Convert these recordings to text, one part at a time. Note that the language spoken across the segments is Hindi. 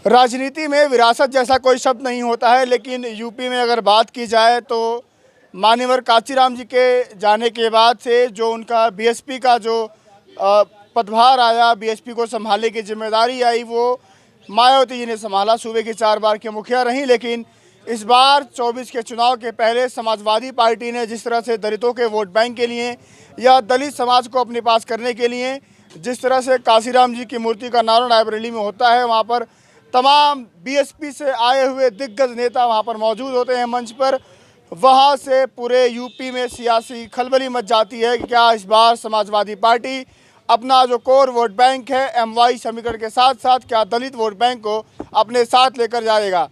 राजनीति में विरासत जैसा कोई शब्द नहीं होता है, लेकिन यूपी में अगर बात की जाए तो मान्यवर कांशीराम जी के जाने के बाद से जो उनका बीएसपी का जो पदभार आया, बीएसपी को संभालने की जिम्मेदारी आई, वो मायावती जी ने संभाला। सूबे की 4 बार की मुखिया रहीं, लेकिन इस बार 24 के चुनाव के पहले समाजवादी पार्टी ने जिस तरह से दलितों के वोट बैंक के लिए या दलित समाज को अपने पास करने के लिए जिस तरह से कांशीराम जी की मूर्ति का अनावरण रायबरेली में होता है, वहाँ पर तमाम बीएसपी से आए हुए दिग्गज नेता वहाँ पर मौजूद होते हैं मंच पर। वहाँ से पूरे यूपी में सियासी खलबली मच जाती है कि क्या इस बार समाजवादी पार्टी अपना जो कोर वोट बैंक है एमवाई समीकरण के साथ साथ क्या दलित वोट बैंक को अपने साथ लेकर जाएगा।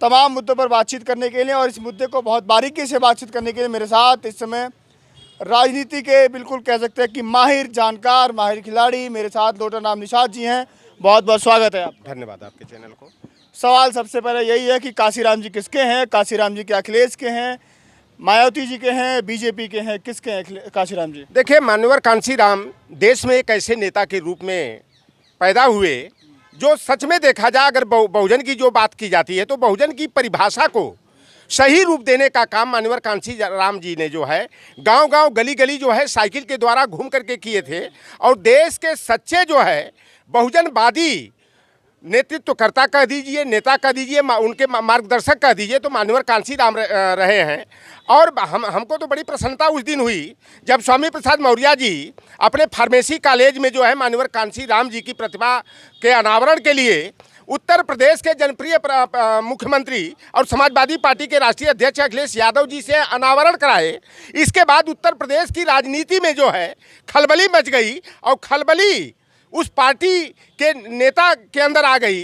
तमाम मुद्दों पर बातचीत करने के लिए और इस मुद्दे को बहुत बारीकी से बातचीत करने के लिए मेरे साथ इस समय राजनीति के बिल्कुल कह सकते हैं कि माहिर जानकार, माहिर खिलाड़ी मेरे साथ लोटन राम निषाद जी हैं। बहुत बहुत स्वागत है आप। धन्यवाद आपके चैनल को। सवाल सबसे पहले यही है कि कांशीराम जी किसके हैं? कांशीराम जी क्या अखिलेश के हैं, मायावती जी के हैं, बीजेपी के हैं, किसके हैं कांशीराम जी? देखिए, मान्यवर कांशीराम देश में एक ऐसे नेता के रूप में पैदा हुए जो सच में देखा जाए, अगर बहुजन की जो बात की जाती है तो बहुजन की परिभाषा को सही रूप देने का काम मान्यवर कांशीराम जी ने जो है गांव-गांव, गली-गली जो है साइकिल के द्वारा घूम करके किए थे। और देश के सच्चे जो है बहुजनवादी नेतृत्वकर्ता कह दीजिए, नेता कह दीजिए, उनके मार्गदर्शक कह दीजिए, तो मान्यवर कांशीराम रहे हैं। और हमको तो बड़ी प्रसन्नता उस दिन हुई जब स्वामी प्रसाद मौर्य जी अपने फार्मेसी कॉलेज में जो है मान्यवर कांशीराम जी की प्रतिभा के अनावरण के लिए उत्तर प्रदेश के जनप्रिय मुख्यमंत्री और समाजवादी पार्टी के राष्ट्रीय अध्यक्ष अखिलेश यादव जी से अनावरण कराए। इसके बाद उत्तर प्रदेश की राजनीति में जो है खलबली मच गई और खलबली उस पार्टी के नेता के अंदर आ गई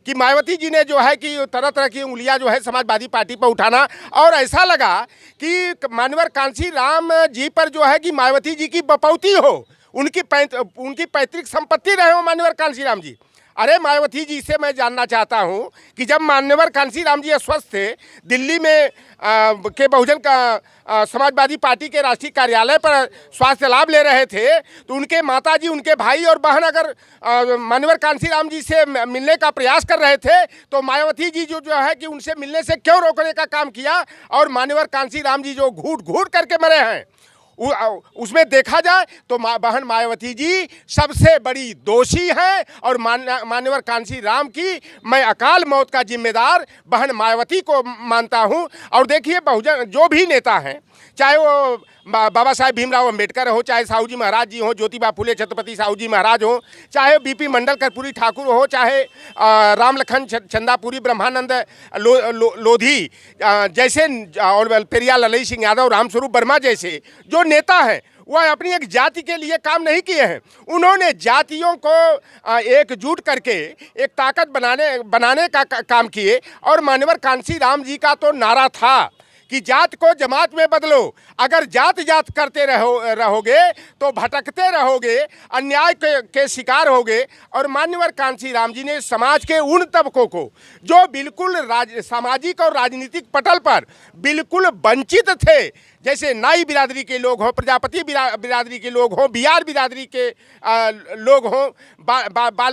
कि मायावती जी ने जो है कि तरह तरह की उंगलियां जो है समाजवादी पार्टी पर उठाना, और ऐसा लगा कि मान्यवर कांशीराम जी पर जो है कि मायावती जी की बपौती हो, उनकी पैतृक संपत्ति रहे हो मान्यवर कांशीराम जी। अरे मायावती जी से मैं जानना चाहता हूं कि जब मान्यवर कांशीराम जी अस्वस्थ थे, दिल्ली में के बहुजन का समाजवादी पार्टी के राष्ट्रीय कार्यालय पर स्वास्थ्य लाभ ले रहे थे, तो उनके माताजी, उनके भाई और बहन अगर मान्यवर कांशीराम जी से मिलने का प्रयास कर रहे थे तो मायावती जी जो है कि उनसे मिलने से क्यों रोकने का काम किया? और मान्यवर कांशीराम जी जो घूट घूट करके मरे हैं, उसमें देखा जाए तो बहन मायावती जी सबसे बड़ी दोषी हैं। और मान्यवर कांशीराम की मैं अकाल मौत का जिम्मेदार बहन मायावती को मानता हूं। और देखिए, बहुजन जो भी नेता हैं, चाहे वो बाबा साहेब भीमराव अंबेडकर हो, चाहे साहू जी महाराज जी हो, ज्योतिबा फुले छत्रपति साहू जी महाराज हो, चाहे बीपी मंडल कर्पूरी ठाकुर हो, चाहे राम लखन चंदापुरी, ब्रह्मानंद लोधी जैसे, और पेरियार ललई सिंह यादव, रामस्वरूप वर्मा जैसे जो नेता हैं, वह अपनी एक जाति के लिए काम नहीं किए हैं। उन्होंने जातियों को एकजुट करके एक ताकत बनाने का काम किए। और मान्यवर कांशीराम जी का तो नारा था कि जात को जमात में बदलो। अगर जात जात करते रहोगे तो भटकते रहोगे, अन्याय के शिकार होगे। और मान्यवर कांशीराम जी ने समाज के उन तबकों को जो बिल्कुल सामाजिक और राजनीतिक पटल पर बिल्कुल वंचित थे, जैसे नाई बिरादरी के लोग हों, प्रजापति बिरादरी के लोग हों, बिहार बिरादरी के लोग हों,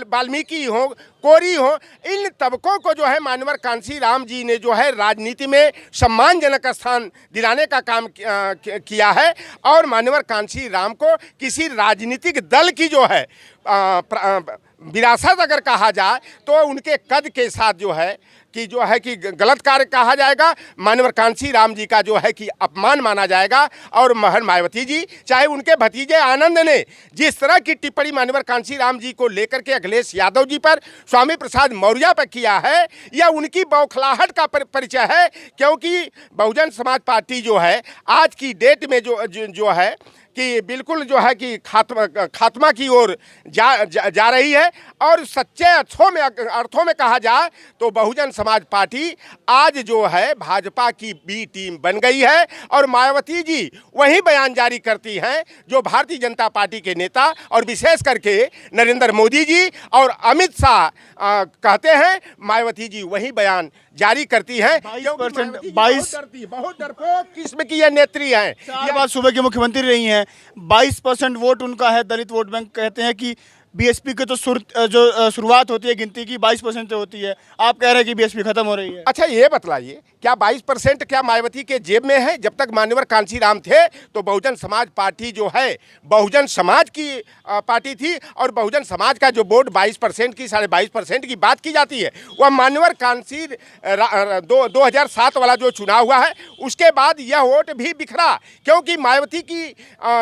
वाल्मीकि हों, कोरी हों, इन तबकों को जो है मान्यवर कांशीराम जी ने जो है राजनीति में सम्मानजनक स्थान दिलाने का काम किया है। और मान्यवर कांशीराम को किसी राजनीतिक दल की जो है विरासत अगर कहा जाए तो उनके कद के साथ जो है कि गलत कार्य कहा जाएगा, मान्यवर कांशीराम जी का जो है कि अपमान माना जाएगा। और बहन मायावती जी, चाहे उनके भतीजे आनंद ने जिस तरह की टिप्पणी मान्यवर कांशीराम जी को लेकर के अखिलेश यादव जी पर, स्वामी प्रसाद मौर्य पर किया है, यह उनकी बौखलाहट का परिचय है। क्योंकि बहुजन समाज पार्टी जो है आज की डेट में जो है कि बिल्कुल जो है कि खात्मा की ओर जा रही है। और सच्चे अर्थों में कहा जाए तो बहुजन समाज पार्टी आज जो है भाजपा की बी टीम बन गई है। और मायावती जी वही बयान जारी करती हैं जो भारतीय जनता पार्टी के नेता और विशेष करके नरेंद्र मोदी जी और अमित शाह कहते हैं। मायावती जी वही बयान जारी करती है। 22% बहुत डरपोक किस्म की यह नेत्री है। 4 बार सूबे की मुख्यमंत्री रही हैं, 22% वोट उनका है दलित वोट बैंक। कहते हैं कि बीएसपी की तो शुरुआत होती है गिनती की 22% से होती है, आप कह रहे हैं कि बीएसपी खत्म हो रही है। अच्छा ये बतलाइए, क्या 22% क्या मायावती के जेब में है? जब तक मान्यवर कांशीराम थे तो बहुजन समाज पार्टी जो है बहुजन समाज की पार्टी थी, और बहुजन समाज का जो वोट 22% की 22.5% की बात की जाती है, वह मान्यवर कांसी 2007 वाला जो चुनाव हुआ है उसके बाद यह वोट भी बिखरा, क्योंकि मायावती की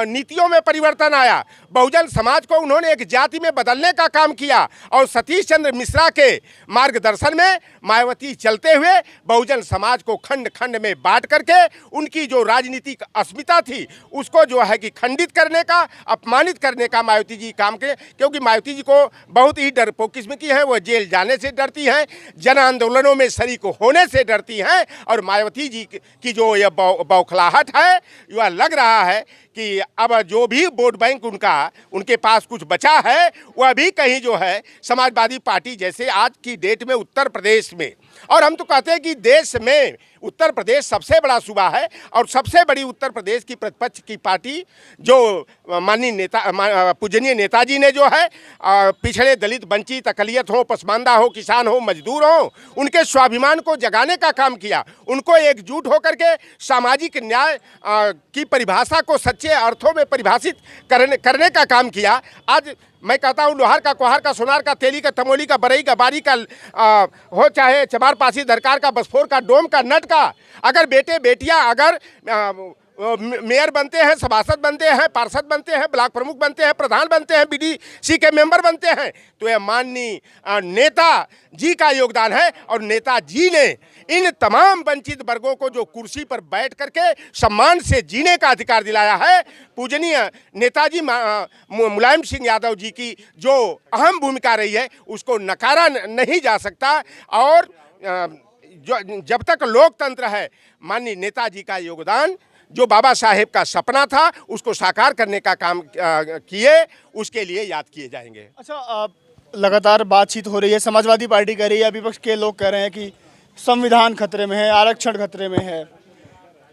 नीतियों में परिवर्तन आया। बहुजन समाज को उन्होंने एक जाति में बदलने का काम किया, और सतीश चंद्र मिश्रा के मार्गदर्शन में मायावती चलते हुए बहुजन समाज को खंड खंड में बांट करके उनकी जो राजनीतिक अस्मिता थी उसको जो है कि खंडित करने का, अपमानित करने का मायावती जी काम किए। क्योंकि मायावती जी को बहुत ही डरपोक किस्म की है, वह जेल जाने से डरती हैं, जन आंदोलनों में शरीक होने से डरती हैं, और मायावती जी की जो यह बौखलाहट है, यह लग रहा है कि अब जो भी वोट बैंक उनके पास कुछ बचा है वह भी कहीं जो है समाजवादी पार्टी जैसे आज की डेट में उत्तर प्रदेश में, और हम तो कहते हैं कि देश में उत्तर प्रदेश सबसे बड़ा सूबा है, और सबसे बड़ी उत्तर प्रदेश की प्रतिपक्ष की पार्टी जो माननीय नेता पूजनीय नेताजी ने जो है पिछड़े दलित वंचित अकलियत हो, पसमानदा हो, किसान हो, मजदूर हो, उनके स्वाभिमान को जगाने का काम किया, उनको एकजुट होकर के सामाजिक न्याय की परिभाषा को सच्चे अर्थों में परिभाषित करने का काम किया। आज मैं कहता हूँ लोहार का, कुहार का, सोनार का, तेली का, तमोली का, बरई का, बारी का हो चाहे चमार पासी दरकार का, बसफोर का, डोम का, नट का, अगर बेटे बेटियां अगर मेयर बनते हैं, सभासद बनते हैं, पार्षद बनते हैं, ब्लॉक प्रमुख बनते हैं, प्रधान बनते हैं, बीडीसी के मेंबर बनते हैं, तो यह माननीय नेता जी का योगदान है। और नेताजी ने इन तमाम वंचित वर्गों को जो कुर्सी पर बैठ करके सम्मान से जीने का अधिकार दिलाया है, पूजनीय नेताजी मुलायम सिंह यादव जी की जो अहम भूमिका रही है उसको नकारा नहीं जा सकता। और जब तक लोकतंत्र है, माननीय नेताजी का योगदान, जो बाबा साहेब का सपना था उसको साकार करने का काम किए, उसके लिए याद किए जाएंगे। अच्छा, लगातार बातचीत हो रही है, समाजवादी पार्टी कह रही है, विपक्ष के लोग कह रहे हैं कि संविधान खतरे में है, आरक्षण खतरे में है,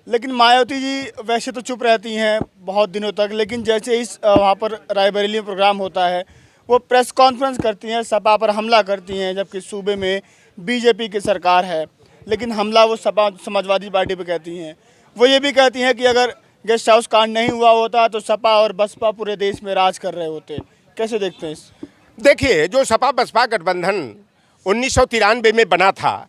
लेकिन मायावती जी वैसे तो चुप रहती हैं बहुत दिनों तक, लेकिन जैसे इस वहाँ पर रायबरेली में प्रोग्राम होता है वो प्रेस कॉन्फ्रेंस करती हैं, सपा पर हमला करती हैं, जबकि सूबे में बीजेपी की सरकार है, लेकिन हमला वो सपा समाजवादी पार्टी पे कहती हैं। वो ये भी कहती हैं कि अगर गेस्ट हाउस कांड नहीं हुआ होता तो सपा और बसपा पूरे देश में राज कर रहे होते। कैसे देखते हैं इस? देखिए, जो सपा बसपा गठबंधन 1993 में बना था,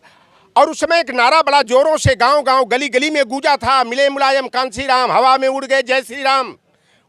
और उस समय एक नारा बड़ा जोरों से गांव गांव गली गली में गूंजा था, मिले मुलायम कांशीराम, हवा में उड़ गए जय श्री राम।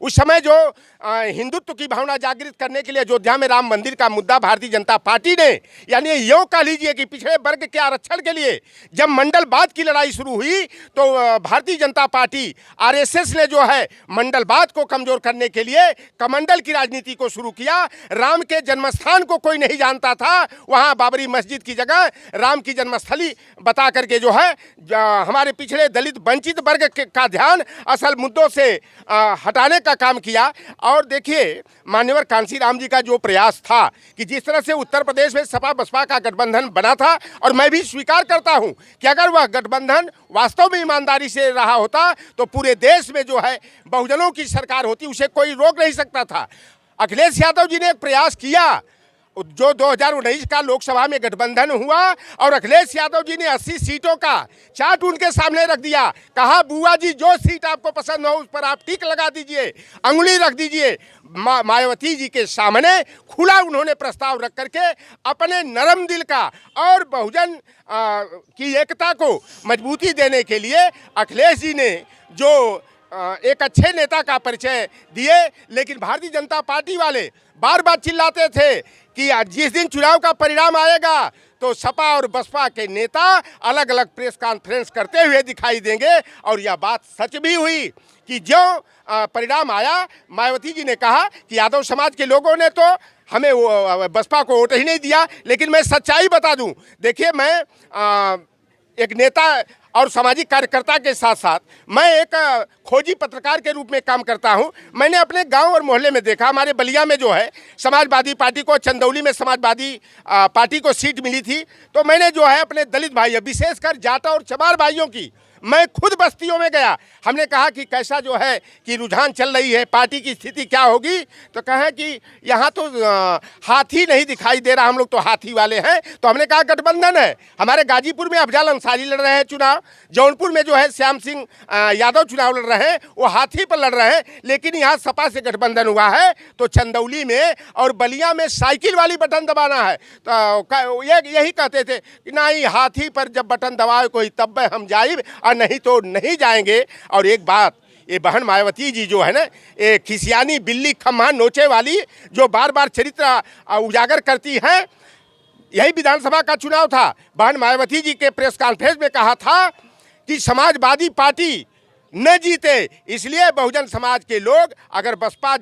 उस समय जो हिंदुत्व की भावना जागृत करने के लिए अयोध्या में राम मंदिर का मुद्दा भारतीय जनता पार्टी ने, यानी यूँ कह लीजिए कि पिछड़े वर्ग के आरक्षण के लिए जब मंडलवाद की लड़ाई शुरू हुई तो भारतीय जनता पार्टी आरएसएस ने जो है मंडलवाद को कमजोर करने के लिए कमंडल की राजनीति को शुरू किया। राम के जन्मस्थान को कोई नहीं जानता था, वहाँ बाबरी मस्जिद की जगह राम की जन्मस्थली बता करके जो है हमारे पिछड़े दलित वंचित वर्ग का ध्यान असल मुद्दों से हटाने का काम किया। और देखिए, मान्यवर कांशीराम जी का जो प्रयास था कि जिस तरह से उत्तर प्रदेश में सपा बसपा का गठबंधन बना था, और मैं भी स्वीकार करता हूं कि अगर वह गठबंधन वास्तव में ईमानदारी से रहा होता तो पूरे देश में जो है बहुजनों की सरकार होती, उसे कोई रोक नहीं सकता था। अखिलेश यादव जी ने एक प्रयास किया, जो 2019 का लोकसभा में गठबंधन हुआ, और अखिलेश यादव जी ने 80 सीटों का चार्ट उनके सामने रख दिया, कहा बुआ जी जो सीट आपको पसंद हो उस पर आप टिक लगा दीजिए, अंगुली रख दीजिए। मायावती जी के सामने खुला उन्होंने प्रस्ताव रख करके अपने नरम दिल का और बहुजन की एकता को मजबूती देने के लिए अखिलेश जी ने जो एक अच्छे नेता का परिचय दिए। लेकिन भारतीय जनता पार्टी वाले बार बार चिल्लाते थे कि जिस दिन चुनाव का परिणाम आएगा तो सपा और बसपा के नेता अलग अलग प्रेस कॉन्फ्रेंस करते हुए दिखाई देंगे, और यह बात सच भी हुई कि जो परिणाम आया, मायावती जी ने कहा कि यादव समाज के लोगों ने तो हमें बसपा को वोट ही नहीं दिया। लेकिन मैं सच्चाई बता दूं, देखिए, मैं एक नेता और सामाजिक कार्यकर्ता के साथ साथ मैं एक खोजी पत्रकार के रूप में काम करता हूं। मैंने अपने गांव और मोहल्ले में देखा, हमारे बलिया में जो है समाजवादी पार्टी को, चंदौली में समाजवादी पार्टी को सीट मिली थी, तो मैंने जो है अपने दलित भाइयों, विशेषकर जाटा और चमार भाइयों की मैं खुद बस्तियों में गया, हमने कहा कि कैसा जो है कि रुझान चल रही है, पार्टी की स्थिति क्या होगी, तो कहे कि यहाँ तो हाथी नहीं दिखाई दे रहा, हम लोग तो हाथी वाले हैं। तो हमने कहा गठबंधन है, हमारे गाजीपुर में अफजल अंसारी लड़ रहे हैं चुनाव, जौनपुर में जो है श्याम सिंह यादव चुनाव लड़ रहे हैं, वो हाथी पर लड़ रहे हैं, लेकिन यहाँ सपा से गठबंधन हुआ है। तो चंदौली में और बलिया में साइकिल वाली बटन दबाना है, तो यही कहते थे कि नहीं, हाथी पर जब बटन दबाए कोई तब हम जाइब और नहीं तो नहीं जाएंगे। और एक बात, ये बहन मायावती जी जो है ना, ये खिसियानी बिल्ली खम्हा नोचे वाली जो बार बार चरित्र उजागर करती हैं, यही विधानसभा का चुनाव था, बहन मायावती जी के प्रेस कॉन्फ्रेंस में कहा था कि समाजवादी पार्टी न जीते, इसलिए बहुजन समाज के लोग अगर बसपा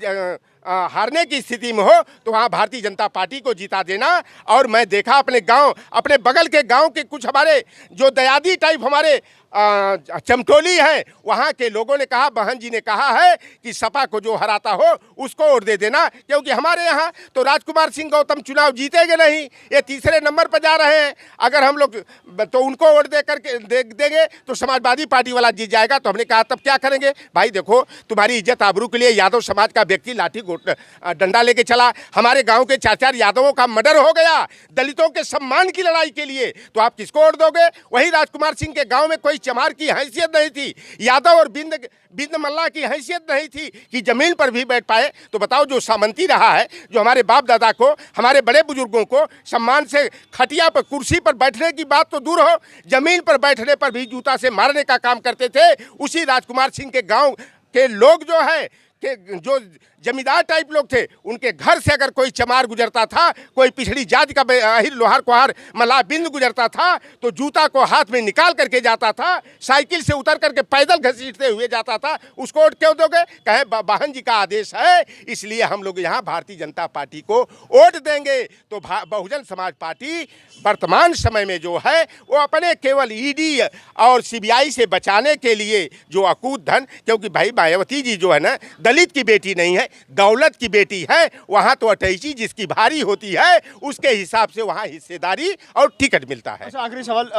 हारने की स्थिति में हो तो वहाँ भारतीय जनता पार्टी को जिता देना। और मैं देखा अपने गांव, अपने बगल के गांव के कुछ हमारे जो दयादी टाइप हमारे चमटोली हैं, वहाँ के लोगों ने कहा, बहन जी ने कहा है कि सपा को जो हराता हो उसको वोट दे देना, क्योंकि हमारे यहाँ तो राजकुमार सिंह गौतम चुनाव जीतेंगे नहीं, ये तीसरे नंबर पर जा रहे हैं। अगर हम लोग तो उनको वोट दे करके देंगे तो समाजवादी पार्टी वाला जीत जाएगा। तो हमने कहा तब क्या करेंगे भाई, देखो तुम्हारी इज्जत आबरू के लिए यादव समाज का व्यक्ति लाठी डंडा लेके चला, हमारे गाँव के 4-4 यादवों का मर्डर हो गया दलितों के सम्मान की लड़ाई के लिए, तो आप किसको वोट दोगे? वही राजकुमार सिंह के गाँव में कोई चमार की हैसियत नहीं थी, यादव और बिंद मल्ला की हैसियत नहीं थी कि जमीन पर भी बैठ पाए। तो बताओ, जो सामंती रहा है, जो हमारे बाप दादा को, हमारे बड़े बुजुर्गों को सम्मान से खटिया पर कुर्सी पर बैठने की बात तो दूर हो, जमीन पर बैठने पर भी जूता से मारने का काम करते थे, उसी राजकुमार सिंह के गांव के लोग जो है कि जो जमींदार टाइप लोग थे, उनके घर से अगर कोई चमार गुजरता था, कोई पिछड़ी जाति का अहिर लोहार कुहार मल्लाह बिंद गुजरता था, तो जूता को हाथ में निकाल करके जाता था, साइकिल से उतर करके पैदल घसीटते हुए जाता था। उसको वोट क्यों दोगे? कहे बहन जी का आदेश है, इसलिए हम लोग यहाँ भारतीय जनता पार्टी को वोट देंगे। तो बहुजन समाज पार्टी वर्तमान समय में जो है वो अपने केवल ईडी और सीबीआई से बचाने के लिए जो अकूत धन, क्योंकि भाई मायावती जी जो है ना, दलित की बेटी नहीं है, दौलत की बेटी है, वहाँ तो अटैची जिसकी भारी होती है उसके हिसाब से वहाँ हिस्सेदारी और टिकट मिलता है। अच्छा, आखिरी सवाल,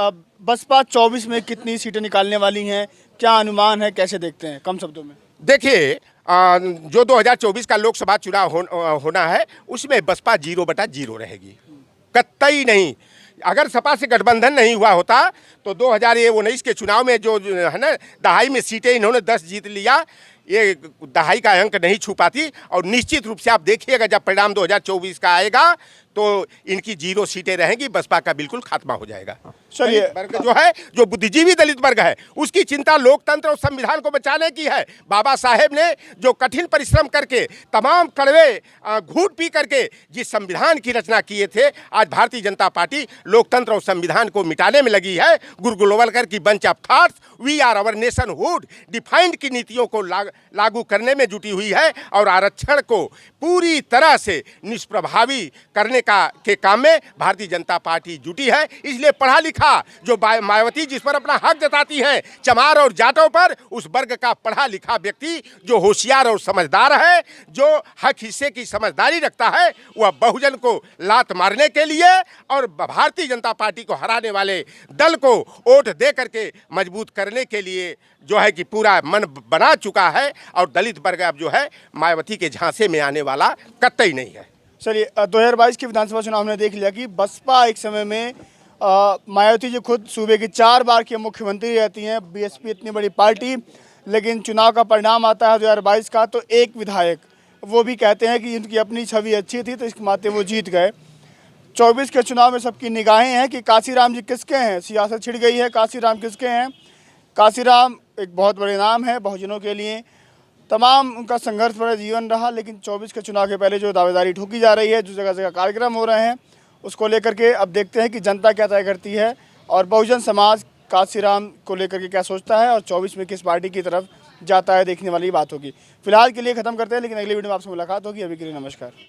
बसपा 24 में कितनी सीटें निकालने वाली हैं, क्या अनुमान है, कैसे देखते हैं कम शब्दों में? देखिए, जो 2024 का लोकसभा चुनाव होना है उसमें बसपा 0/0 रहेगी, कतई नहीं। अगर सपा से गठबंधन नहीं हुआ होता तो 2019 के चुनाव में जो है ना, दहाई में सीटें इन्होंने 10 जीत लिया, ये दहाई का अंक नहीं छू पाती। और निश्चित रूप से आप देखिएगा जब परिणाम 2024 का आएगा तो इनकी 0 सीटें रहेंगी, बसपा का बिल्कुल खात्मा हो जाएगा। चलिए, वर्ग जो है, जो बुद्धिजीवी दलित वर्ग है, उसकी चिंता लोकतंत्र और संविधान को बचाने की है। बाबा साहेब ने जो कठिन परिश्रम करके, तमाम कड़वे घूंट पी करके जिस संविधान की रचना किए थे, आज भारतीय जनता पार्टी लोकतंत्र और संविधान को मिटाने में लगी है। गुरु गोलवलकर की bunch of thoughts, we or our nationhood defined की नीतियों को लागू करने में जुटी हुई है और आरक्षण को पूरी तरह से निष्प्रभावी करने के काम में भारतीय जनता पार्टी जुटी है। इसलिए पढ़ा लिखा जो मायावती जिस पर अपना हक जताती हैं, चमार और जाटों पर, उस वर्ग का पढ़ा लिखा व्यक्ति जो होशियार और समझदार है, जो हक हिस्से की समझदारी रखता है, वह बहुजन को लात मारने के लिए और भारतीय जनता पार्टी को हराने वाले दल को वोट दे करके मजबूत करने के लिए जो है कि पूरा मन बना चुका है। और दलित वर्ग अब जो है मायावती के झांसे में आने वाला कतई नहीं है। चलिए, 2022 के विधानसभा चुनाव में देख लिया कि बसपा एक समय में मायावती जी खुद सूबे की 4 बार की मुख्यमंत्री रहती हैं, बीएसपी इतनी बड़ी पार्टी, लेकिन चुनाव का परिणाम आता है 2022 का तो एक विधायक, वो भी कहते हैं कि उनकी अपनी छवि अच्छी थी तो इसके नाते वो जीत गए। 24 के चुनाव में सबकी निगाहें हैं कि काशीराम जी किसके हैं, सियासत छिड़ गई है, काशीराम किसके हैं। काशीराम एक बहुत बड़े नाम है बहुजनों के लिए, तमाम उनका संघर्ष भरा जीवन रहा, लेकिन 24 के चुनाव के पहले जो दावेदारी ठोकी जा रही है, जो जगह जगह कार्यक्रम हो रहे हैं, उसको लेकर के अब देखते हैं कि जनता क्या तय करती है और बहुजन समाज काशीराम को लेकर के क्या सोचता है और 24 में किस पार्टी की तरफ जाता है, देखने वाली बात होगी। फिलहाल के लिए ख़त्म करते हैं, लेकिन अगली वीडियो में आपसे मुलाकात होगी। अभी के लिए नमस्कार।